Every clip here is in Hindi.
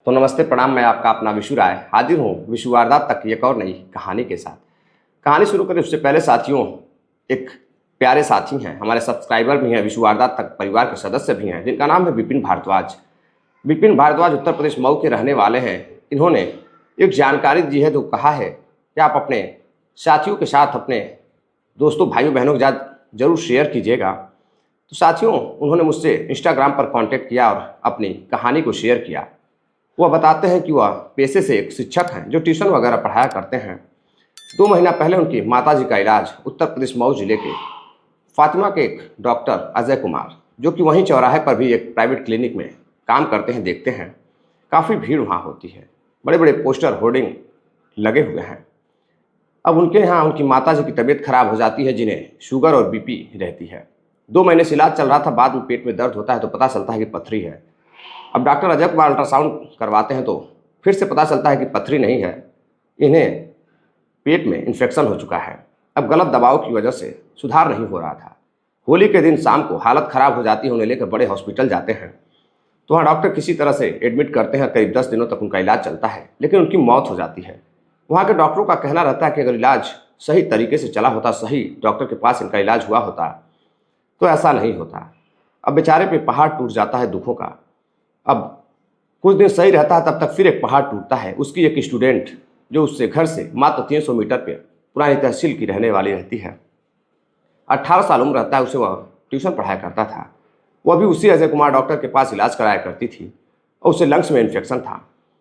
तो नमस्ते प्रणाम, मैं आपका अपना विशु राय हाजिर हूँ विशु वारदात तक एक और नई कहानी के साथ। कहानी शुरू करें उससे पहले साथियों, एक प्यारे साथी हैं, हमारे सब्सक्राइबर भी हैं, विशु वारदात तक परिवार के सदस्य भी हैं, जिनका नाम है विपिन भारद्वाज। विपिन भारद्वाज उत्तर प्रदेश मऊ के रहने वाले हैं। इन्होंने एक जानकारी दी है तो कहा है कि आप अपने साथियों के साथ, अपने दोस्तों भाइयों बहनों के साथ जरूर शेयर कीजिएगा। तो साथियों, उन्होंने मुझसे इंस्टाग्राम पर कांटेक्ट किया और अपनी कहानी को शेयर किया। वह बताते हैं कि वह पेशे से एक शिक्षक हैं जो ट्यूशन वगैरह पढ़ाया करते हैं। 2 महीना पहले उनकी माताजी का इलाज उत्तर प्रदेश मऊ जिले के फातिमा के एक डॉक्टर अजय कुमार, जो कि वहीं चौराहे पर भी एक प्राइवेट क्लिनिक में काम करते हैं, देखते हैं। काफ़ी भीड़ वहाँ होती है, बड़े बड़े पोस्टर होर्डिंग लगे हुए हैं। अब उनके यहाँ उनकी माताजी की तबीयत खराब हो जाती है, जिन्हें शुगर और बीपी रहती है। 2 महीने से इलाज चल रहा था, बाद में पेट में दर्द होता है तो पता चलता है कि पथरी है। अब डॉक्टर अजय कुमार अल्ट्रासाउंड करवाते हैं तो फिर से पता चलता है कि पथरी नहीं है, इन्हें पेट में इन्फेक्शन हो चुका है। अब गलत दवाओं की वजह से सुधार नहीं हो रहा था। होली के दिन शाम को हालत ख़राब हो जाती है, उन्हें लेकर बड़े हॉस्पिटल जाते हैं तो वहाँ डॉक्टर किसी तरह से एडमिट करते हैं। करीब 10 दिनों तक उनका इलाज चलता है, लेकिन उनकी मौत हो जाती है। वहाँ के डॉक्टरों का कहना रहता है कि अगर इलाज सही तरीके से चला होता, सही डॉक्टर के पास इनका इलाज हुआ होता तो ऐसा नहीं होता। अब बेचारे पे पहाड़ टूट जाता है दुखों का। अब कुछ दिन सही रहता है, तब तक फिर एक पहाड़ टूटता है। उसकी एक स्टूडेंट जो उससे घर से मात्र 300 मीटर पे पुरानी तहसील की रहने वाली रहती है, 18 साल उम्र रहता है, उसे वह ट्यूशन पढ़ाया करता था। वह भी उसी अजय कुमार डॉक्टर के पास इलाज कराया करती थी और उसे लंग्स में इन्फेक्शन था।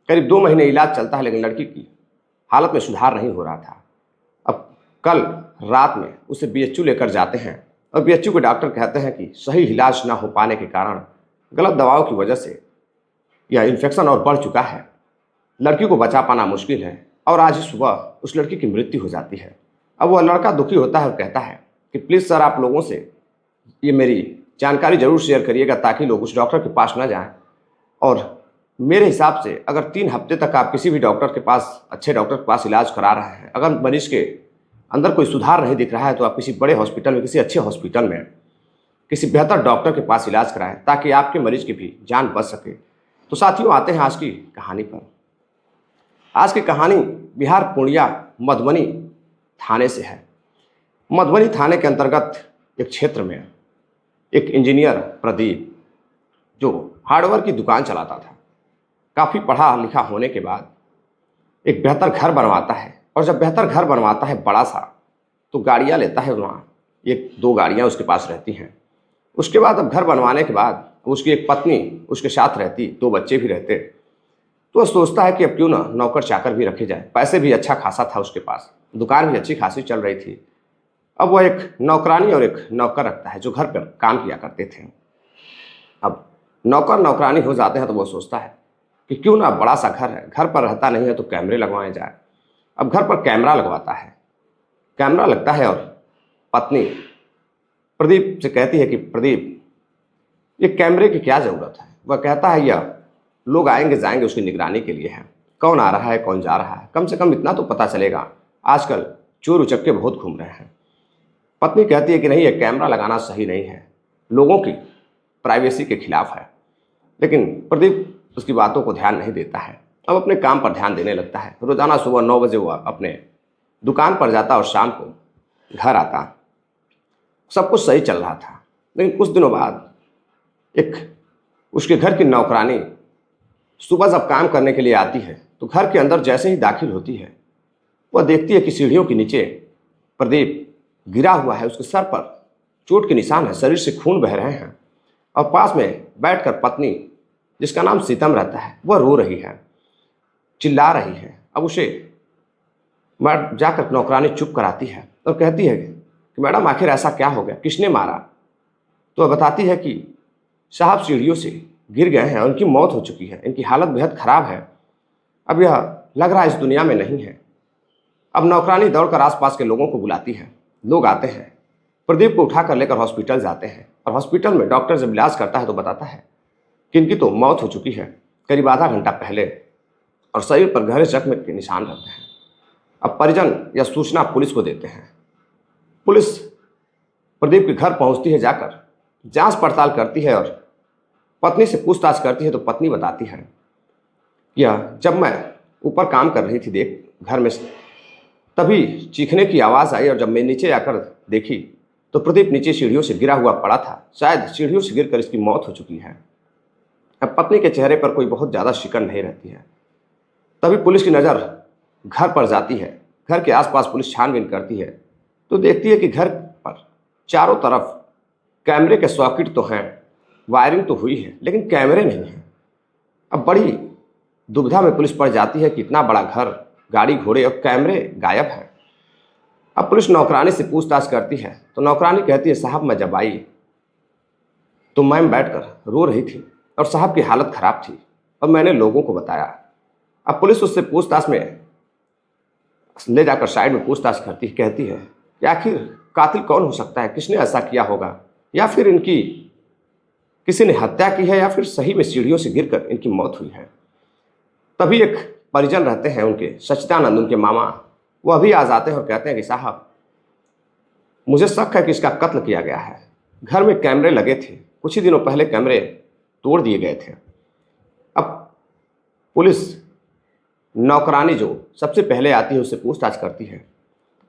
करीब 2 महीने इलाज चलता है, लेकिन लड़की की हालत में सुधार नहीं हो रहा था। अब कल रात में उसे BHU लेकर जाते हैं और BHU के डॉक्टर कहते हैं कि सही इलाज न हो पाने के कारण, गलत दवाओं की वजह से यह इन्फेक्शन और बढ़ चुका है। लड़की को बचा पाना मुश्किल है और आज ही सुबह उस लड़की की मृत्यु हो जाती है। अब वह लड़का दुखी होता है और कहता है कि प्लीज़ सर, आप लोगों से ये मेरी जानकारी ज़रूर शेयर करिएगा ताकि लोग उस डॉक्टर के पास न जाएं। और मेरे हिसाब से अगर 3 हफ्ते तक आप किसी भी डॉक्टर के पास, अच्छे डॉक्टर के पास इलाज करा रहे हैं, अगर मरीज के अंदर कोई सुधार नहीं दिख रहा है तो आप किसी बड़े हॉस्पिटल में, किसी अच्छे हॉस्पिटल में, किसी बेहतर डॉक्टर के पास इलाज कराएं ताकि आपके मरीज की भी जान बच सके। तो साथियों, आते हैं आज की कहानी पर। आज की कहानी बिहार पूर्णिया मधुबनी थाने से है। मधुबनी थाने के अंतर्गत एक क्षेत्र में एक इंजीनियर प्रदीप, जो हार्डवेयर की दुकान चलाता था, काफ़ी पढ़ा लिखा होने के बाद एक बेहतर घर बनवाता है। और जब बेहतर घर बनवाता है बड़ा सा, तो गाड़ियाँ लेता है। वहाँ 1-2 गाड़ियाँ उसके पास रहती हैं। उसके बाद अब घर बनवाने के बाद उसकी एक पत्नी उसके साथ रहती, 2 बच्चे भी रहते। तो वह सोचता है कि अब क्यों ना नौकर चाकर भी रखे जाए। पैसे भी अच्छा खासा था उसके पास, दुकान भी अच्छी खासी चल रही थी। अब वह एक नौकरानी और एक नौकर रखता है जो घर पर काम किया करते थे। अब नौकर नौकरानी हो जाते हैं तो वह सोचता है कि क्यों ना, बड़ा सा घर है, घर पर रहता नहीं है तो कैमरे लगवाए जाए। अब घर पर कैमरा लगवाता है। कैमरा लगता है और पत्नी प्रदीप से कहती है कि प्रदीप, ये कैमरे की क्या ज़रूरत है। वह कहता है यह लोग आएंगे जाएंगे उसकी निगरानी के लिए है, कौन आ रहा है कौन जा रहा है, कम से कम इतना तो पता चलेगा। आजकल चोर उचक्के बहुत घूम रहे हैं। पत्नी कहती है कि नहीं, यह कैमरा लगाना सही नहीं है, लोगों की प्राइवेसी के खिलाफ है। लेकिन प्रदीप उसकी बातों को ध्यान नहीं देता है। अब अपने काम पर ध्यान देने लगता है। रोज़ाना सुबह 9 बजे वह अपने दुकान पर जाता और शाम को घर आता। सब कुछ सही चल रहा था, लेकिन कुछ दिनों बाद एक उसके घर की नौकरानी सुबह जब काम करने के लिए आती है तो घर के अंदर जैसे ही दाखिल होती है, वह देखती है कि सीढ़ियों के नीचे प्रदीप गिरा हुआ है। उसके सर पर चोट के निशान है, शरीर से खून बह रहे हैं। और पास में बैठकर पत्नी, जिसका नाम सीतम रहता है, वह रो रही है, चिल्ला रही है। अब उसे जाकर नौकरानी चुप कराती है और कहती है कि मैडम, आखिर ऐसा क्या हो गया, किसने मारा। तो वह बताती है कि साहब सीढ़ियों से गिर गए हैं और उनकी मौत हो चुकी है, इनकी हालत बेहद ख़राब है, अब यह लग रहा है इस दुनिया में नहीं है। अब नौकरानी दौड़कर आसपास के लोगों को बुलाती है। लोग आते हैं, प्रदीप को उठाकर लेकर हॉस्पिटल जाते हैं। और हॉस्पिटल में डॉक्टर जब इलाज करता है तो बताता है कि इनकी तो मौत हो चुकी है करीब आधा घंटा पहले, और शरीर पर गहरे जख्म के निशान रहते हैं। अब परिजन यह सूचना पुलिस को देते हैं। पुलिस प्रदीप के घर पहुंचती है, जाकर जांच पड़ताल करती है और पत्नी से पूछताछ करती है। तो पत्नी बताती है यह जब मैं ऊपर काम कर रही थी देख घर में, तभी चीखने की आवाज़ आई और जब मैं नीचे आकर देखी तो प्रदीप नीचे सीढ़ियों से गिरा हुआ पड़ा था। शायद सीढ़ियों से गिरकर इसकी मौत हो चुकी है। अब पत्नी के चेहरे पर कोई बहुत ज़्यादा शिकन नहीं रहती है। तभी पुलिस की नज़र घर पर जाती है। घर के आसपास पुलिस छानबीन करती है तो देखती है कि घर पर चारों तरफ कैमरे के सॉकेट तो हैं, वायरिंग तो हुई है, लेकिन कैमरे नहीं हैं। अब बड़ी दुविधा में पुलिस पड़ जाती है कि इतना बड़ा घर, गाड़ी घोड़े और कैमरे गायब हैं। अब पुलिस नौकरानी से पूछताछ करती है तो नौकरानी कहती है, साहब मैं जब आई तो मैम बैठकर रो रही थी और साहब की हालत ख़राब थी और मैंने लोगों को बताया। अब पुलिस उससे पूछताछ में ले जाकर साइड में पूछताछ करती कहती है कि आखिर कातिल कौन हो सकता है, किसने ऐसा किया होगा, या फिर इनकी किसी ने हत्या की है, या फिर सही में सीढ़ियों से गिरकर इनकी मौत हुई है। तभी एक परिजन रहते हैं उनके, सच्चिदानंद उनके मामा, वो अभी आ जाते हैं और कहते हैं कि साहब मुझे शक है कि इसका कत्ल किया गया है। घर में कैमरे लगे थे, कुछ ही दिनों पहले कैमरे तोड़ दिए गए थे। अब पुलिस नौकरानी जो सबसे पहले आती है उससे पूछताछ करती है।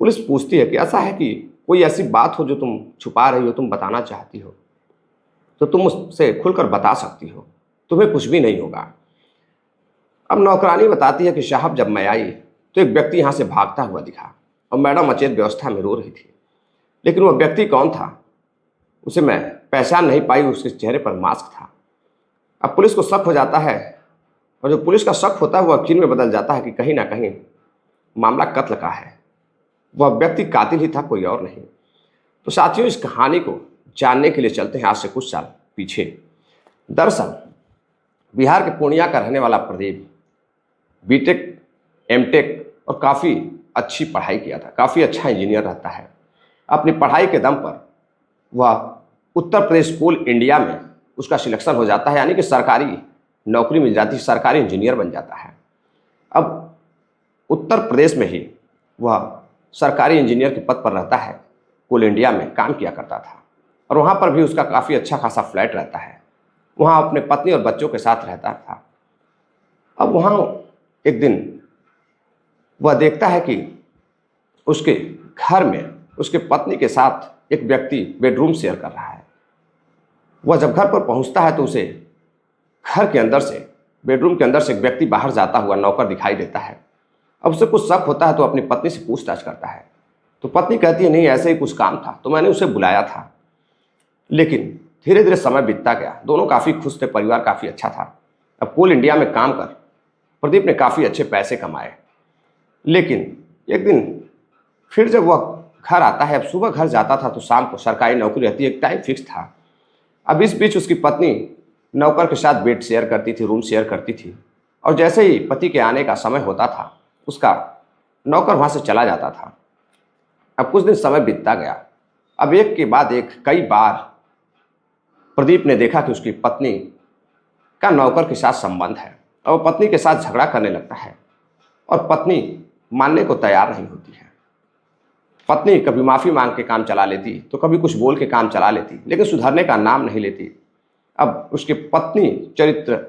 पुलिस पूछती है कि ऐसा है कि कोई ऐसी बात हो जो तुम छुपा रही हो, तुम बताना चाहती हो तो तुम उससे खुलकर बता सकती हो, तुम्हें कुछ भी नहीं होगा। अब नौकरानी बताती है कि साहब जब मैं आई तो एक व्यक्ति यहाँ से भागता हुआ दिखा और मैडम अचेत व्यवस्था में रो रही थी, लेकिन वह व्यक्ति कौन था उसे मैं पहचान नहीं पाई, उसके चेहरे पर मास्क था। अब पुलिस को शक हो जाता है और जो पुलिस का शक होता है वह यकीन में बदल जाता है कि कहीं ना कहीं मामला कत्ल का है, वह व्यक्ति कातिल ही था, कोई और नहीं। तो साथियों, इस कहानी को जानने के लिए चलते हैं आज से कुछ साल पीछे। दरअसल बिहार के पूर्णिया का रहने वाला प्रदीप बीटेक, एमटेक और काफ़ी अच्छी पढ़ाई किया था, काफ़ी अच्छा इंजीनियर रहता है। अपनी पढ़ाई के दम पर वह उत्तर प्रदेश कोल इंडिया में उसका सिलेक्शन हो जाता है, यानी कि सरकारी नौकरी मिल जाती है, सरकारी इंजीनियर बन जाता है। अब उत्तर प्रदेश में ही वह सरकारी इंजीनियर के पद पर रहता है, कोल इंडिया में काम किया करता था और वहाँ पर भी उसका काफ़ी अच्छा खासा फ्लैट रहता है। वहाँ अपने पत्नी और बच्चों के साथ रहता था। अब वहाँ एक दिन वह देखता है कि उसके घर में उसके पत्नी के साथ एक व्यक्ति बेडरूम शेयर कर रहा है। वह जब घर पर पहुंचता है तो उसे घर के अंदर से, बेडरूम के अंदर से एक व्यक्ति बाहर जाता हुआ नौकर दिखाई देता है। अब उसे कुछ शक होता है तो अपनी पत्नी से पूछताछ करता है तो पत्नी कहती है, नहीं ऐसे ही कुछ काम था तो मैंने उसे बुलाया था। लेकिन धीरे धीरे समय बीतता गया, दोनों काफ़ी खुश थे, परिवार काफ़ी अच्छा था। अब कोल इंडिया में काम कर प्रदीप ने काफ़ी अच्छे पैसे कमाए। लेकिन एक दिन फिर जब वह घर आता है, अब सुबह घर जाता था तो शाम को, सरकारी नौकरी रहती है, एक टाइम फिक्स था। अब इस बीच उसकी पत्नी नौकर के साथ बेड शेयर करती थी, रूम शेयर करती थी और जैसे ही पति के आने का समय होता था उसका नौकर वहाँ से चला जाता था। अब कुछ दिन समय बीतता गया। अब एक के बाद एक कई बार प्रदीप ने देखा कि उसकी पत्नी का नौकर के साथ संबंध है और वो पत्नी के साथ झगड़ा करने लगता है और पत्नी मानने को तैयार नहीं होती है। पत्नी कभी माफ़ी मांग के काम चला लेती तो कभी कुछ बोल के काम चला लेती, लेकिन सुधरने का नाम नहीं लेती। अब उसकी पत्नी चरित्र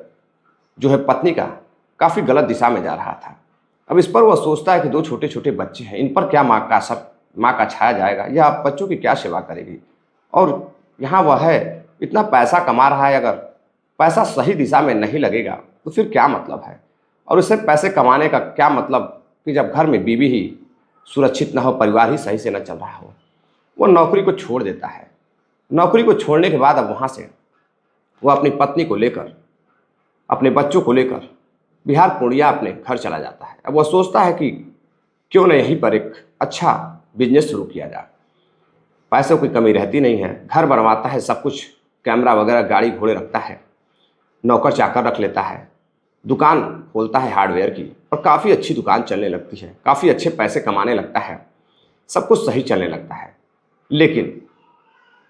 जो है पत्नी का काफ़ी गलत दिशा में जा रहा था। अब इस पर वह सोचता है कि दो छोटे छोटे बच्चे हैं, इन पर क्या माँ का छाया जाएगा, यह बच्चों की क्या सेवा करेगी। और यहाँ वह है, इतना पैसा कमा रहा है, अगर पैसा सही दिशा में नहीं लगेगा तो फिर क्या मतलब है। और उससे पैसे कमाने का क्या मतलब कि जब घर में बीवी ही सुरक्षित ना हो, परिवार ही सही से न चल रहा हो। वो नौकरी को छोड़ देता है। नौकरी को छोड़ने के बाद अब वहाँ से वो अपनी पत्नी को लेकर, अपने बच्चों को लेकर बिहार पूर्णिया अपने घर चला जाता है। अब वह सोचता है कि क्यों न यहीं पर एक अच्छा बिजनेस शुरू किया जाए, पैसों की कमी रहती नहीं है, घर बनवाता है, सब कुछ कैमरा वगैरह, गाड़ी घोड़े रखता है, नौकर चाकर रख लेता है, दुकान खोलता है हार्डवेयर की और काफ़ी अच्छी दुकान चलने लगती है, काफ़ी अच्छे पैसे कमाने लगता है, सब कुछ सही चलने लगता है। लेकिन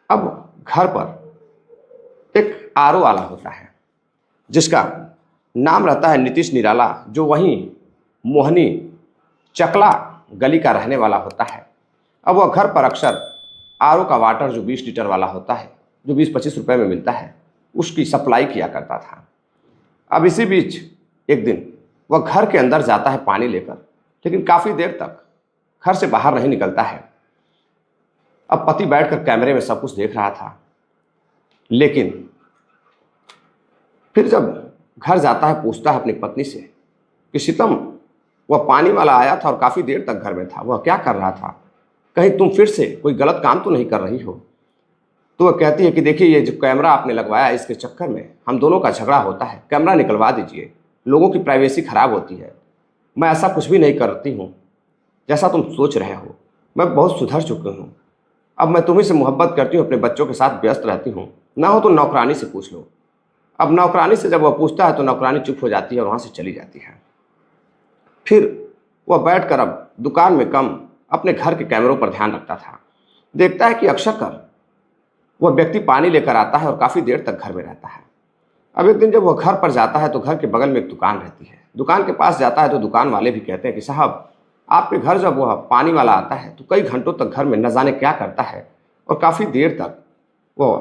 अब घर पर एक आरओ वाला होता है जिसका नाम रहता है नीतीश निराला, जो वहीं मोहनी चकला गली का रहने वाला होता है। अब वह घर पर अक्सर आरओ का वाटर जो 20 लीटर वाला होता है, जो 20-25 रुपए में मिलता है, उसकी सप्लाई किया करता था। अब इसी बीच एक दिन वह घर के अंदर जाता है पानी लेकर, लेकिन काफ़ी देर तक घर से बाहर नहीं निकलता है। अब पति बैठकर कैमरे में सब कुछ देख रहा था, लेकिन फिर जब घर जाता है पूछता है अपनी पत्नी से कि शीतम, वह पानी वाला आया था और काफ़ी देर तक घर में था, वह क्या कर रहा था? कहीं तुम फिर से कोई गलत काम तो नहीं कर रही हो? तो वह कहती है कि देखिए, ये जो कैमरा आपने लगवाया है, इसके चक्कर में हम दोनों का झगड़ा होता है, कैमरा निकलवा दीजिए, लोगों की प्राइवेसी खराब होती है। मैं ऐसा कुछ भी नहीं करती हूँ जैसा तुम सोच रहे हो, मैं बहुत सुधर चुकी हूँ। अब मैं तुम्ही से मोहब्बत करती हूँ, अपने बच्चों के साथ व्यस्त रहती हूँ, ना हो तो नौकरानी से पूछ लो। अब नौकरानी से जब वह पूछता है तो नौकरानी चुप हो जाती है और वहाँ से चली जाती है। फिर वह बैठकर अब दुकान में कम अपने घर के कैमरों पर ध्यान रखता था। देखता है कि अक्सर कर वह व्यक्ति पानी लेकर आता है और काफ़ी देर तक घर में रहता है। अब एक दिन जब वह घर पर जाता है तो घर के बगल में एक दुकान रहती है। दुकान के पास जाता है तो दुकान वाले भी कहते हैं कि साहब, आपके घर जब वह पानी वाला आता है तो कई घंटों तक घर में न जाने क्या करता है और काफ़ी देर तक वह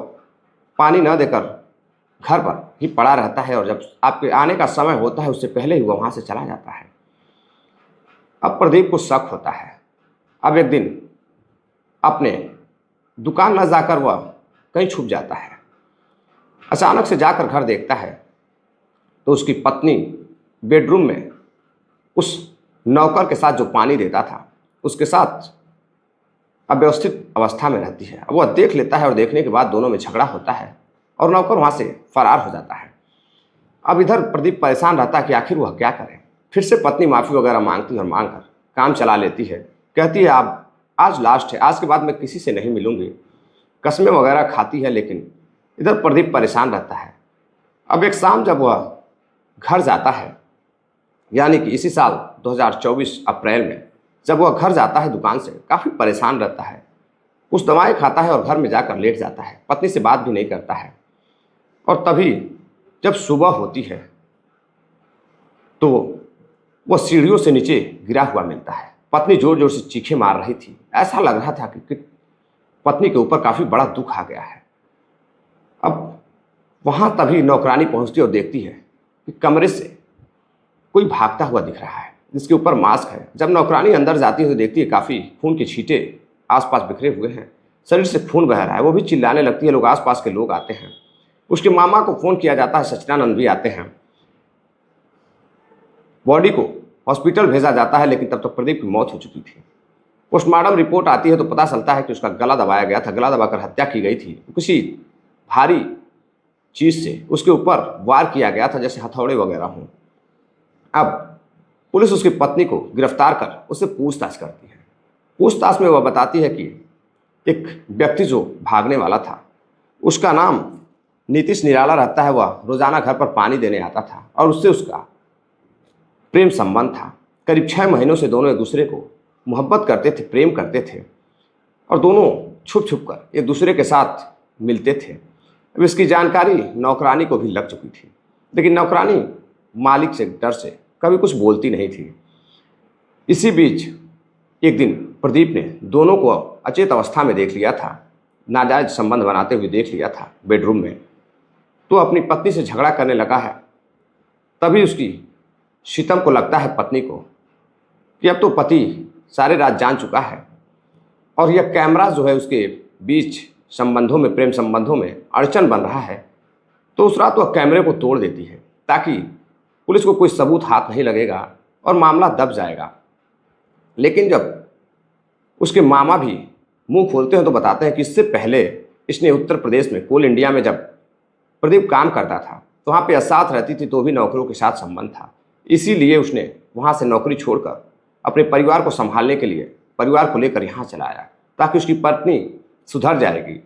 पानी न देकर घर पर ही पड़ा रहता है, और जब आपके आने का समय होता है उससे पहले ही वह वहाँ से चला जाता है। अब प्रदीप को शक होता है। अब एक दिन अपने दुकान न जाकर वह कहीं छुप जाता है। अचानक से जाकर घर देखता है तो उसकी पत्नी बेडरूम में उस नौकर के साथ जो पानी देता था उसके साथ अव्यवस्थित अवस्था में रहती है। अब वह देख लेता है और देखने के बाद दोनों में झगड़ा होता है और नौकर वहाँ से फरार हो जाता है। अब इधर प्रदीप परेशान रहता है कि आखिर वह क्या करे। फिर से पत्नी माफ़ी वगैरह मांगती है और मांगकर काम चला लेती है। कहती है, आप आज लास्ट है, आज के बाद मैं किसी से नहीं मिलूंगी। कस्में वगैरह खाती है, लेकिन इधर प्रदीप परेशान रहता है। अब एक शाम जब वह घर जाता है, यानी कि इसी साल 2024 अप्रैल में जब वह घर जाता है दुकान से, काफ़ी परेशान रहता है। कुछ दवाएं खाता है और घर में जाकर लेट जाता है, पत्नी से बात भी नहीं करता है। और तभी जब सुबह होती है तो वह सीढ़ियों से नीचे गिरा हुआ मिलता है। पत्नी जोर जोर से चीखें मार रही थी। ऐसा लग रहा था कि पत्नी के ऊपर काफ़ी बड़ा दुख आ गया है। अब वहाँ तभी नौकरानी पहुँचती और देखती है कि कमरे से कोई भागता हुआ दिख रहा है जिसके ऊपर मास्क है। जब नौकरानी अंदर जाती है तो देखती है काफ़ी खून के छींटे आसपास बिखरे हुए हैं, शरीर से खून बह रहा है। वो भी चिल्लाने लगती है। लोग, आसपास के लोग आते हैं। उसके मामा को फ़ोन किया जाता है, सचिदानंद भी आते हैं। बॉडी को हॉस्पिटल भेजा जाता है, लेकिन तब तक प्रदीप की मौत हो चुकी थी। पोस्टमार्टम रिपोर्ट आती है तो पता चलता है कि उसका गला दबाया गया था, गला दबाकर हत्या की गई थी। किसी भारी चीज़ से उसके ऊपर वार किया गया था, जैसे हथौड़े वगैरह हों। अब पुलिस उसकी पत्नी को गिरफ्तार कर उससे पूछताछ करती है। पूछताछ में वह बताती है कि एक व्यक्ति जो भागने वाला था उसका नाम नीतीश निराला रहता है। वह रोजाना घर पर पानी देने आता था और उससे उसका प्रेम संबंध था। करीब 6 महीनों से दोनों एक दूसरे को मोहब्बत करते थे, प्रेम करते थे और दोनों छुप छुप कर एक दूसरे के साथ मिलते थे। अब इसकी जानकारी नौकरानी को भी लग चुकी थी, लेकिन नौकरानी मालिक से डर से कभी कुछ बोलती नहीं थी। इसी बीच एक दिन प्रदीप ने दोनों को अचेत अवस्था में देख लिया था, नाजायज संबंध बनाते हुए देख लिया था बेडरूम में। तो अपनी पत्नी से झगड़ा करने लगा है। तभी उसकी शीतम को लगता है, पत्नी को, कि अब तो पति सारे रात जान चुका है और यह कैमरा जो है उसके बीच संबंधों में, प्रेम संबंधों में अड़चन बन रहा है। तो उस रात वह कैमरे को तोड़ देती है ताकि पुलिस को कोई सबूत हाथ नहीं लगेगा और मामला दब जाएगा। लेकिन जब उसके मामा भी मुंह खोलते हैं तो बताते हैं कि इससे पहले इसने उत्तर प्रदेश में कोल इंडिया में जब प्रदीप काम करता था तो वहाँ पे साथ रहती थी, तो भी नौकरों के साथ संबंध था। इसीलिए उसने वहाँ से नौकरी छोड़कर अपने परिवार को संभालने के लिए परिवार को लेकर यहाँ चला आया ताकि उसकी पत्नी सुधर जाएगी।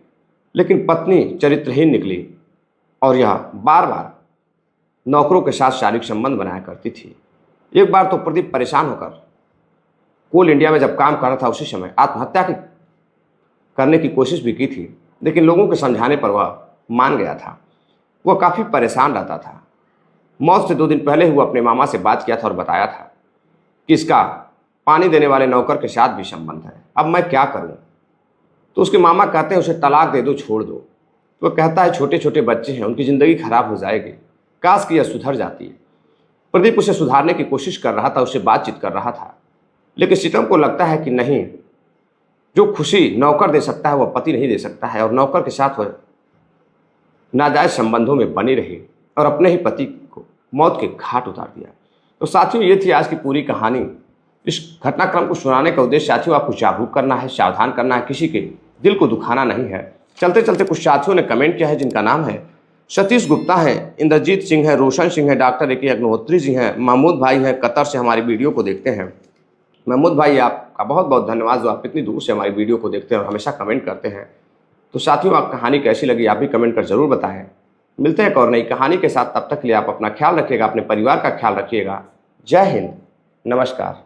लेकिन पत्नी चरित्रहीन निकली और यह बार बार नौकरों के साथ शारीरिक संबंध बनाया करती थी। एक बार तो प्रदीप परेशान होकर कोल इंडिया में जब काम कर रहा था उसी समय आत्महत्या करने की कोशिश भी की थी, लेकिन लोगों के समझाने पर वह मान गया था। वह काफ़ी परेशान रहता था। मौत से 2 दिन पहले वो अपने मामा से बात किया था और बताया था कि इसका पानी देने वाले नौकर के साथ भी संबंध है, अब मैं क्या करूं? तो उसके मामा कहते हैं उसे तलाक दे दो, छोड़ दो। तो वह कहता है छोटे छोटे बच्चे हैं, उनकी ज़िंदगी खराब हो जाएगी, काश कि यह सुधर जाती है। प्रदीप उसे सुधारने की कोशिश कर रहा था, उससे बातचीत कर रहा था, लेकिन सीतम को लगता है कि नहीं, जो खुशी नौकर दे सकता है वह पति नहीं दे सकता है, और नौकर के साथ वह नाजायज संबंधों में बनी रही और अपने ही पति को मौत के घाट उतार दिया। तो साथियों, ये थी आज की पूरी कहानी। इस घटनाक्रम को सुनाने का उद्देश्य साथियों आपको जागरूक करना है, सावधान करना है, किसी के दिल को दुखाना नहीं है। चलते चलते कुछ साथियों ने कमेंट किया है, जिनका नाम है सतीश गुप्ता है, इंद्रजीत सिंह है, रोशन सिंह है, डॉक्टर ए.के. अग्निहोत्री जी हैं, महमूद भाई हैं, कतर से हमारी वीडियो को देखते हैं। महमूद भाई, आपका बहुत बहुत धन्यवाद जो आप इतनी दूर से हमारी वीडियो को देखते हैं और हमेशा कमेंट करते हैं। तो साथियों, आप कहानी कैसी लगी आप भी कमेंट कर जरूर बताएं। मिलते हैं एक और नई कहानी के साथ, तब तक के लिए आप अपना ख्याल रखिएगा, अपने परिवार का ख्याल रखिएगा। जय हिंद, नमस्कार।